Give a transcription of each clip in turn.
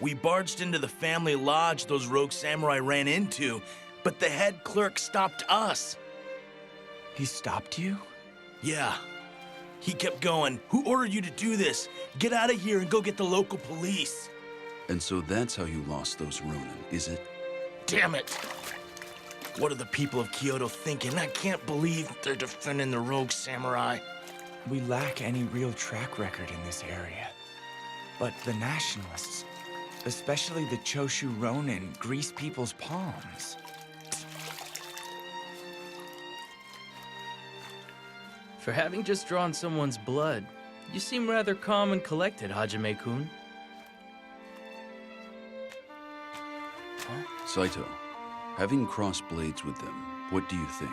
We barged into the family lodge those rogue samurai ran into, but the head clerk stopped us. He stopped you? Yeah. He kept going. Who ordered you to do this? Get out of here and go get the local police. And so that's how you lost those Ronin, is it? Damn it! What are the people of Kyoto thinking? I can't believe they're defending the rogue samurai. We lack any real track record in this area. But the nationalists, especially the Choshu Ronin, grease people's palms. For having just drawn someone's blood, you seem rather calm and collected, Hajime-kun. Saito, having crossed blades with them, what do you think?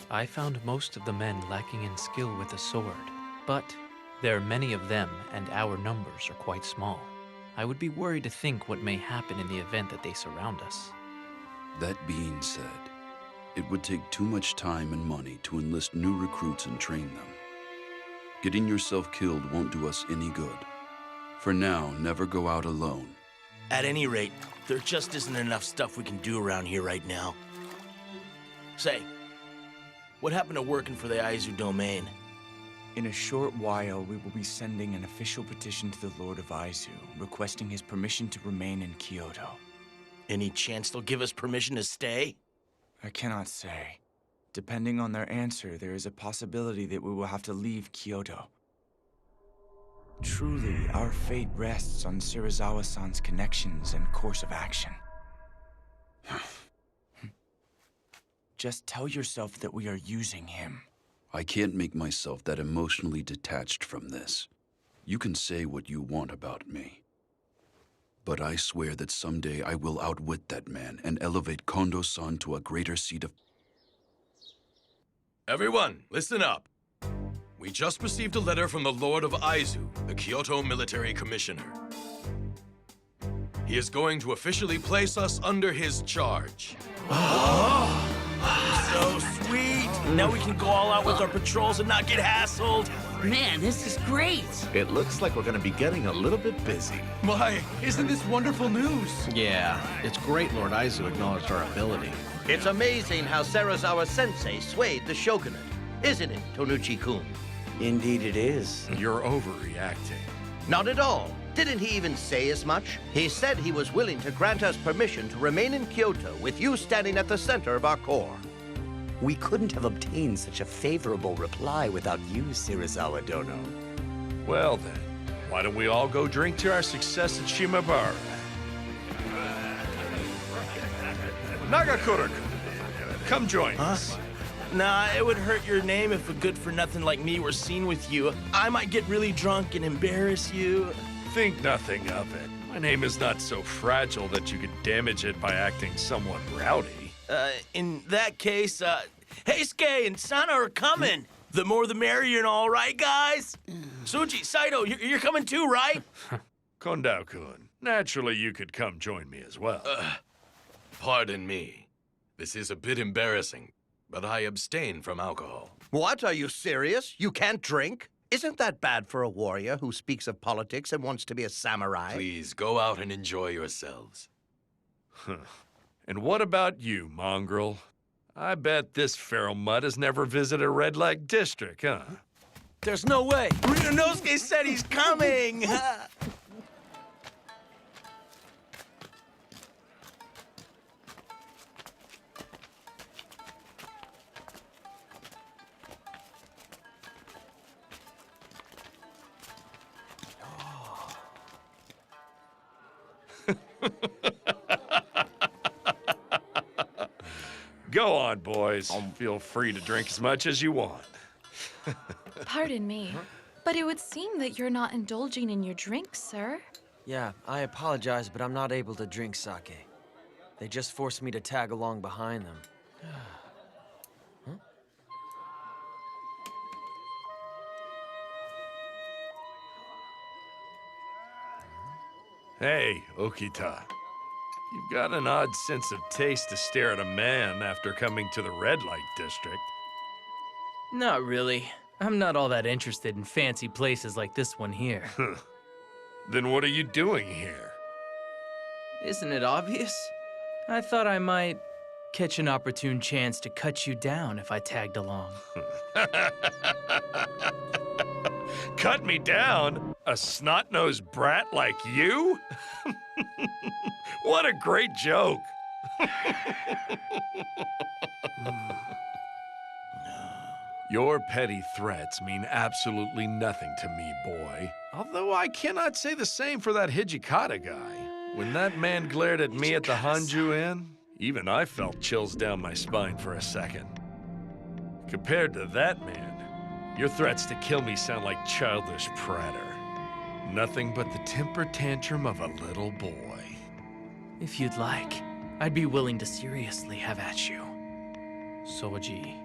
I found most of the men lacking in skill with the sword, but there are many of them and our numbers are quite small. I would be worried to think what may happen in the event that they surround us. That being said, it would take too much time and money to enlist new recruits and train them. Getting yourself killed won't do us any good. For now, never go out alone. At any rate, there just isn't enough stuff we can do around here right now. Say, what happened to working for the Aizu domain? In a short while, we will be sending an official petition to the Lord of Aizu, requesting his permission to remain in Kyoto. Any chance they'll give us permission to stay? I cannot say. Depending on their answer, there is a possibility that we will have to leave Kyoto. Truly, our fate rests on Serizawa-san's connections and course of action. Just tell yourself that we are using him. I can't make myself that emotionally detached from this. You can say what you want about me. But I swear that someday I will outwit that man and elevate Kondo-san to a greater seat of... Everyone, listen up. We just received a letter from the Lord of Aizu, the Kyoto Military Commissioner. He is going to officially place us under his charge. So sweet! Now we can go all out with our patrols and not get hassled. Man, this is great! It looks like we're gonna be getting a little bit busy. Why, isn't this wonderful news? Yeah, it's great Lord Aizu acknowledged our ability. It's amazing how Serizawa-sensei swayed the shogunate, isn't it, Tonuchi-kun? Indeed it is. You're overreacting. Not at all. Didn't he even say as much? He said he was willing to grant us permission to remain in Kyoto with you standing at the center of our corps. We couldn't have obtained such a favorable reply without you, Serizawa Dono. Well then, why don't we all go drink to our success at Shimabara? Nagakura-kun, come join us. Nah, it would hurt your name if a good-for-nothing like me were seen with you. I might get really drunk and embarrass you. Think nothing of it. My name is not so fragile that you could damage it by acting somewhat rowdy. In that case, Heisuke and Sana are coming. The more the merrier and all, right, guys? Suji, Saito, you're coming too, right? Kondao-kun, naturally you could come join me as well. Pardon me. This is a bit embarrassing, but I abstain from alcohol. What? Are you serious? You can't drink? Isn't that bad for a warrior who speaks of politics and wants to be a samurai? Please, go out and enjoy yourselves. And what about you, mongrel? I bet this feral mutt has never visited a red-light district, huh? There's no way. Ryunosuke said he's coming. Go on, boys. Feel free to drink as much as you want. Pardon me, but it would seem that you're not indulging in your drink, sir. Yeah, I apologize, but I'm not able to drink sake. They just forced me to tag along behind them. Huh? Hey, Okita. You've got an odd sense of taste to stare at a man after coming to the red light district. Not really. I'm not all that interested in fancy places like this one here. Then what are you doing here? Isn't it obvious? I thought I might catch an opportune chance to cut you down if I tagged along. Cut me down? A snot-nosed brat like you? What a great joke. Your petty threats mean absolutely nothing to me, boy. Although I cannot say the same for that Hijikata guy. When that man glared at me at the Hanju Inn, even I felt chills down my spine for a second. Compared to that man, your threats to kill me sound like childish pratter. Nothing but the temper tantrum of a little boy. If you'd like, I'd be willing to seriously have at you. Soji.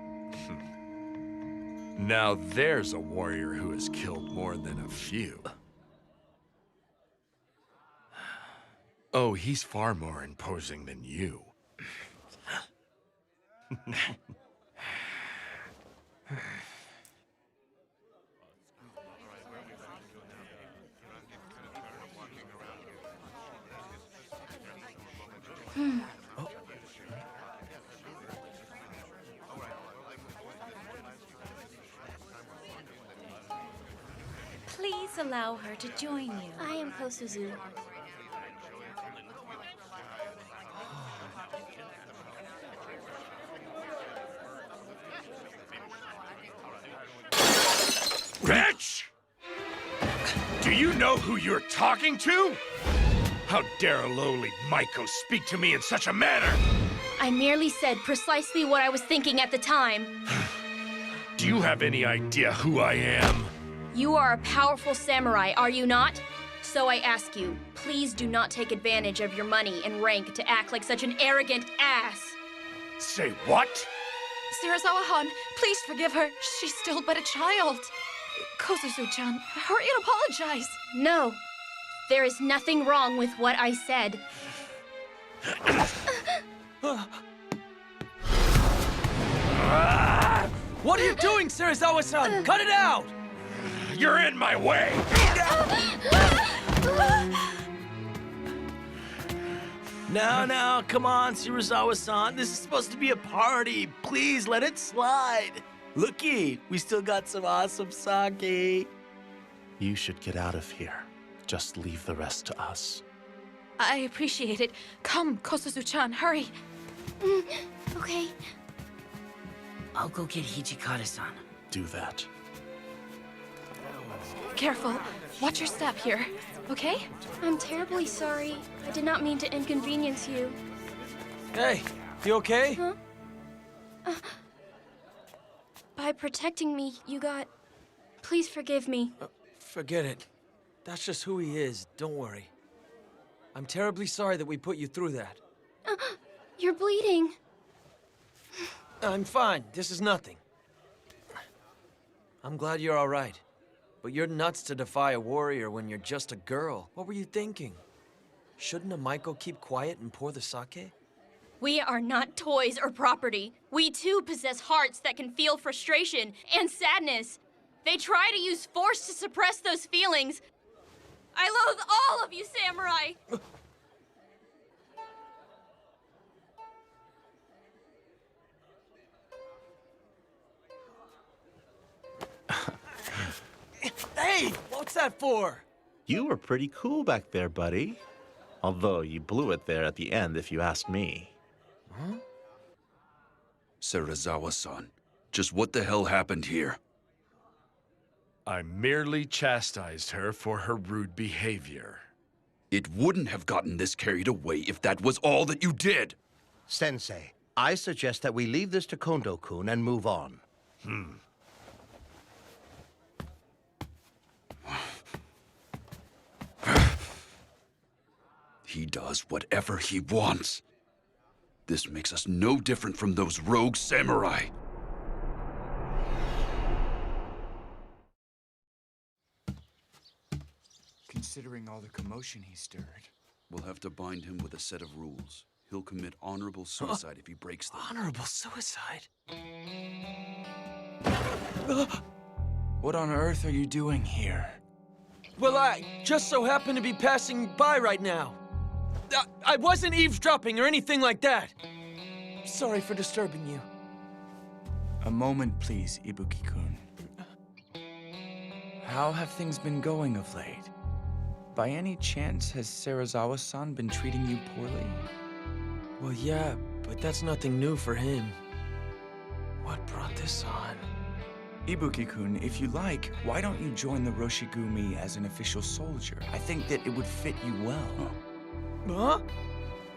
Now there's a warrior who has killed more than a few. Oh, he's far more imposing than you. Please allow her to join you. I am Kosuzu. Bitch! Do you know who you're talking to? How dare a lowly Maiko speak to me in such a manner? I merely said precisely what I was thinking at the time. Do you have any idea who I am? You are a powerful samurai, are you not? So I ask you, please do not take advantage of your money and rank to act like such an arrogant ass. Say what? Serizawa-han, please forgive her. She's still but a child. Kosuzu-chan, hurry and apologize. No, there is nothing wrong with what I said. What are you doing, Serizawa-san? Cut it out! You're in my way! Now, come on, Serizawa-san. This is supposed to be a party. Please let it slide. Looky, we still got some awesome sake. You should get out of here. Just leave the rest to us. I appreciate it. Come, Kosuzu-chan, hurry. Okay. I'll go get Hijikata-san. Do that. Careful. Watch your step here, okay? I'm terribly sorry. I did not mean to inconvenience you. Hey, you okay? Huh? By protecting me, you got... Please forgive me. Forget it. That's just who he is, don't worry. I'm terribly sorry that we put you through that. You're bleeding. I'm fine. This is nothing. I'm glad you're all right. But you're nuts to defy a warrior when you're just a girl. What were you thinking? Shouldn't a Maiko keep quiet and pour the sake? We are not toys or property. We too possess hearts that can feel frustration and sadness. They try to use force to suppress those feelings. I loathe all of you, samurai! Hey, what's that for? You were pretty cool back there, buddy. Although you blew it there at the end, if you ask me. Huh? Serizawa-san, just what the hell happened here? I merely chastised her for her rude behavior. It wouldn't have gotten this carried away if that was all that you did. Sensei, I suggest that we leave this to Kondo-kun and move on. He does whatever he wants. This makes us no different from those rogue samurai. Considering all the commotion he stirred. We'll have to bind him with a set of rules. He'll commit honorable suicide if he breaks them. Honorable suicide? What on earth are you doing here? Well, I just so happen to be passing by right now. I wasn't eavesdropping or anything like that. Sorry for disturbing you. A moment, please, Ibuki-kun. How have things been going of late? By any chance, has Serizawa-san been treating you poorly? Well, yeah, but that's nothing new for him. What brought this on? Ibuki-kun, if you like, why don't you join the Roshigumi as an official soldier? I think that it would fit you well. Huh?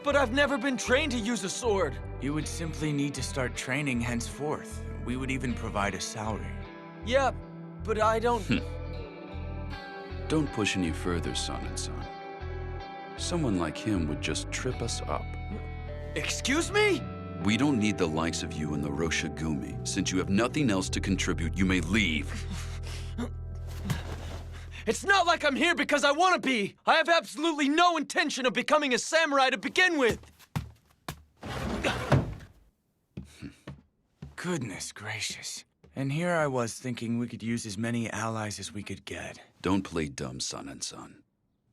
But I've never been trained to use a sword. You would simply need to start training henceforth. We would even provide a salary. Yeah, but I don't... Don't push any further, son. Someone like him would just trip us up. Excuse me? We don't need the likes of you in the Roshigumi. Since you have nothing else to contribute, you may leave. It's not like I'm here because I want to be. I have absolutely no intention of becoming a samurai to begin with. Goodness gracious. And here I was thinking we could use as many allies as we could get. Don't play dumb, son.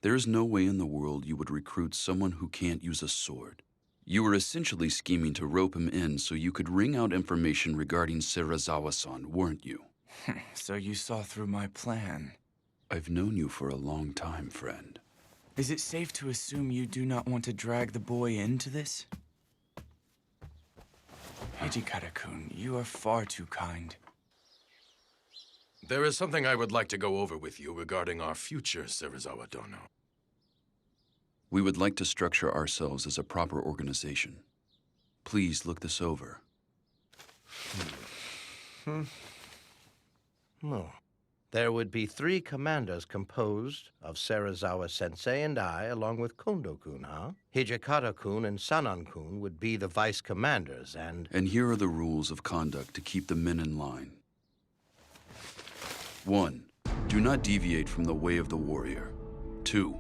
There is no way in the world you would recruit someone who can't use a sword. You were essentially scheming to rope him in so you could wring out information regarding Serizawa-san, weren't you? So you saw through my plan. I've known you for a long time, friend. Is it safe to assume you do not want to drag the boy into this? Hijikata-kun, you are far too kind. There is something I would like to go over with you regarding our future, Serizawa Dono. We would like to structure ourselves as a proper organization. Please look this over. No. There would be 3 commanders composed of Serizawa-sensei and I, along with Kondo-kun, huh? Hijikata-kun and Sanan-kun would be the vice commanders, and... And here are the rules of conduct to keep the men in line. 1. Do not deviate from the way of the warrior. 2.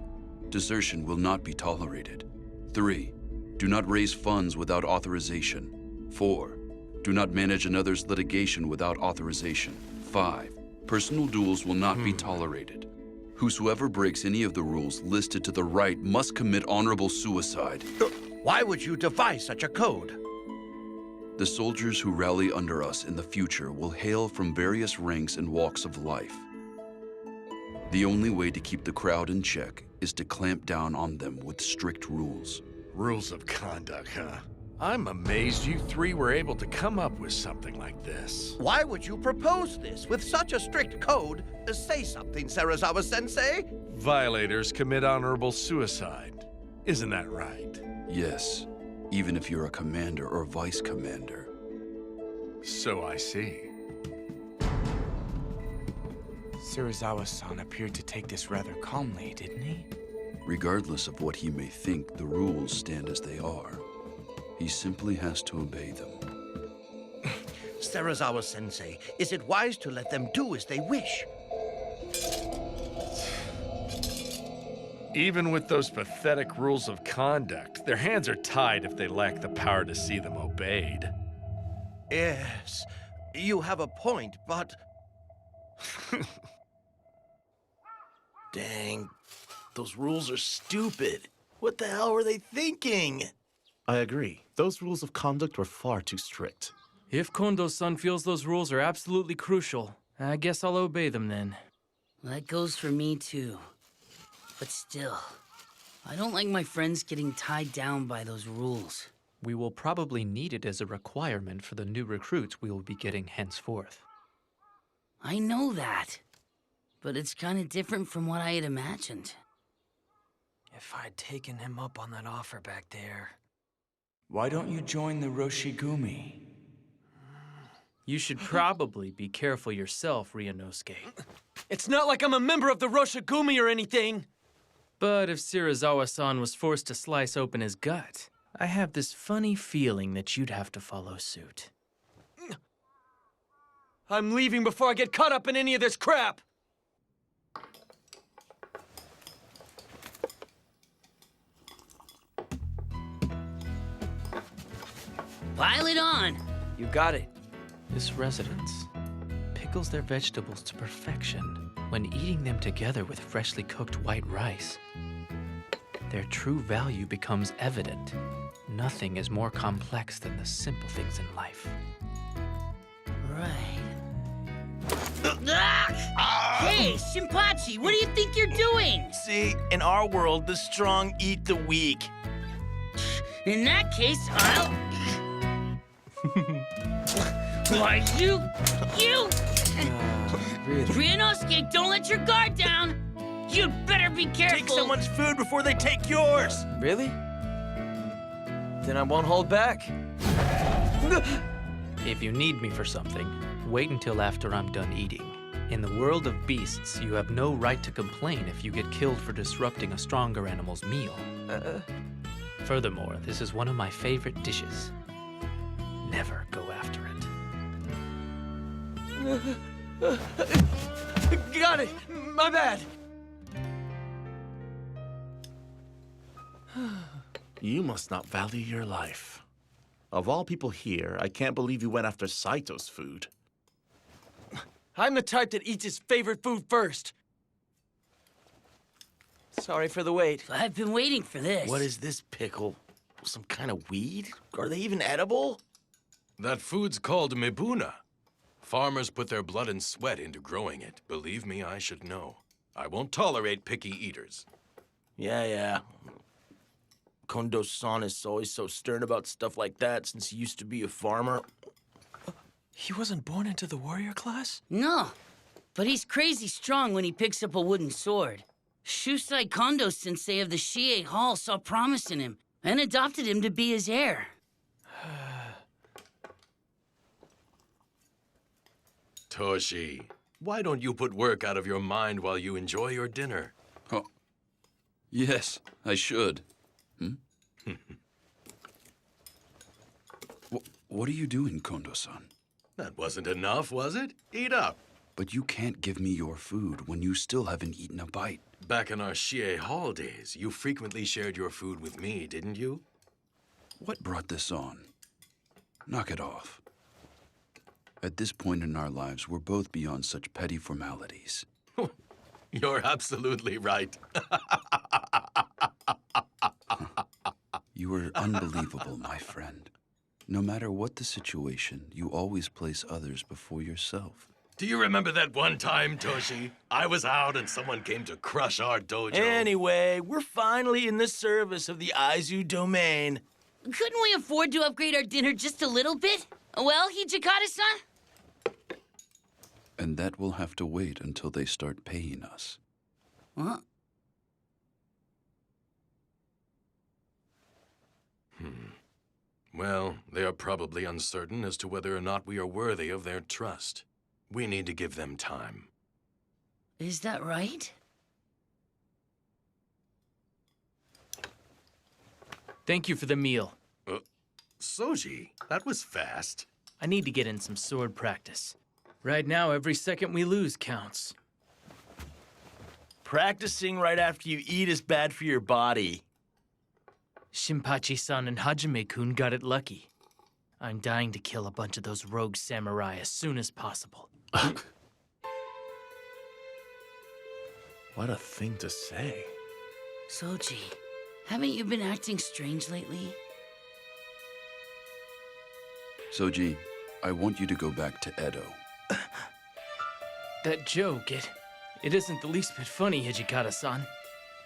Desertion will not be tolerated. 3. Do not raise funds without authorization. 4. Do not manage another's litigation without authorization. 5. Personal duels will not be tolerated. Whosoever breaks any of the rules listed to the right must commit honorable suicide. Why would you devise such a code? The soldiers who rally under us in the future will hail from various ranks and walks of life. The only way to keep the crowd in check is to clamp down on them with strict rules. Rules of conduct, huh? I'm amazed you 3 were able to come up with something like this. Why would you propose this with such a strict code? Say something, Serizawa-sensei. Violators commit honorable suicide. Isn't that right? Yes, even if you're a commander or vice commander. So I see. Serizawa-san appeared to take this rather calmly, didn't he? Regardless of what he may think, the rules stand as they are. He simply has to obey them. Serizawa-sensei, is it wise to let them do as they wish? Even with those pathetic rules of conduct, their hands are tied if they lack the power to see them obeyed. Yes, you have a point, but... Dang, those rules are stupid. What the hell were they thinking? I agree. Those rules of conduct were far too strict. If Kondo-san feels those rules are absolutely crucial, I guess I'll obey them then. That goes for me too. But still, I don't like my friends getting tied down by those rules. We will probably need it as a requirement for the new recruits we will be getting henceforth. I know that, but it's kind of different from what I had imagined. If I'd taken him up on that offer back there... Why don't you join the Roshigumi? You should probably be careful yourself, Ryunosuke. It's not like I'm a member of the Roshigumi or anything! But if Serizawa-san was forced to slice open his gut, I have this funny feeling that you'd have to follow suit. I'm leaving before I get caught up in any of this crap! Pile it on! You got it. This residence, pickles their vegetables to perfection. When eating them together with freshly cooked white rice, their true value becomes evident. Nothing is more complex than the simple things in life. Right. Hey, Shinpachi, what do you think you're doing? See, in our world, the strong eat the weak. In that case, I'll... Why, you... Ryunosuke, don't let your guard down! You'd better be careful! Take someone's food before they take yours! Really? Then I won't hold back. If you need me for something, wait until after I'm done eating. In the world of beasts, you have no right to complain if you get killed for disrupting a stronger animal's meal. Furthermore, this is one of my favorite dishes. Never go after it. Got it! My bad! You must not value your life. Of all people here, I can't believe you went after Saito's food. I'm the type that eats his favorite food first. Sorry for the wait. I've been waiting for this. What is this pickle? Some kind of weed? Are they even edible? That food's called mibuna. Farmers put their blood and sweat into growing it. Believe me, I should know. I won't tolerate picky eaters. Yeah. Kondo-san is always so stern about stuff like that since he used to be a farmer. He wasn't born into the warrior class? No, but he's crazy strong when he picks up a wooden sword. Shusai Kondo sensei of the Shie Hall saw promise in him and adopted him to be his heir. Toshi, why don't you put work out of your mind while you enjoy your dinner? Oh, yes, I should. What are you doing, Kondo-san? That wasn't enough, was it? Eat up. But you can't give me your food when you still haven't eaten a bite. Back in our Shie Hall days, you frequently shared your food with me, didn't you? What brought this on? Knock it off. At this point in our lives, we're both beyond such petty formalities. You're absolutely right. You are unbelievable, my friend. No matter what the situation, you always place others before yourself. Do you remember that one time, Toshi? I was out and someone came to crush our dojo. Anyway, we're finally in the service of the Aizu domain. Couldn't we afford to upgrade our dinner just a little bit? Well, Hijikata-san? And that will have to wait until they start paying us. Huh? Well, they are probably uncertain as to whether or not we are worthy of their trust. We need to give them time. Is that right? Thank you for the meal. Soji, that was fast. I need to get in some sword practice. Right now, every second we lose counts. Practicing right after you eat is bad for your body. Shinpachi-san and Hajime-kun got it lucky. I'm dying to kill a bunch of those rogue samurai as soon as possible. What a thing to say. Soji, haven't you been acting strange lately? Soji, I want you to go back to Edo. That joke, it isn't the least bit funny, Hijikata-san.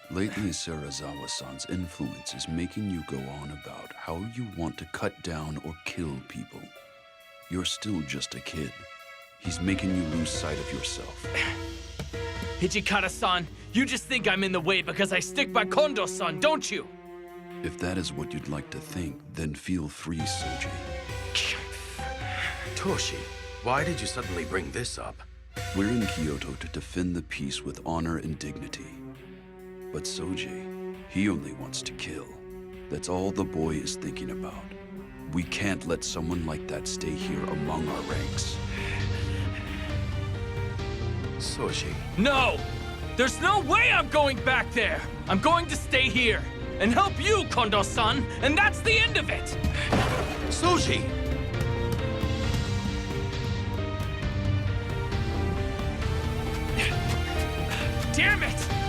Lately, Serizawa-san's influence is making you go on about how you want to cut down or kill people. You're still just a kid. He's making you lose sight of yourself. Hijikata-san, you just think I'm in the way because I stick by Kondo-san, don't you? If that is what you'd like to think, then feel free, Soji. Toshi, why did you suddenly bring this up? We're in Kyoto to defend the peace with honor and dignity. But Soji, he only wants to kill. That's all the boy is thinking about. We can't let someone like that stay here among our ranks. Soji. No! There's no way I'm going back there! I'm going to stay here and help you, Kondo-san, and that's the end of it! Soji! Damn it!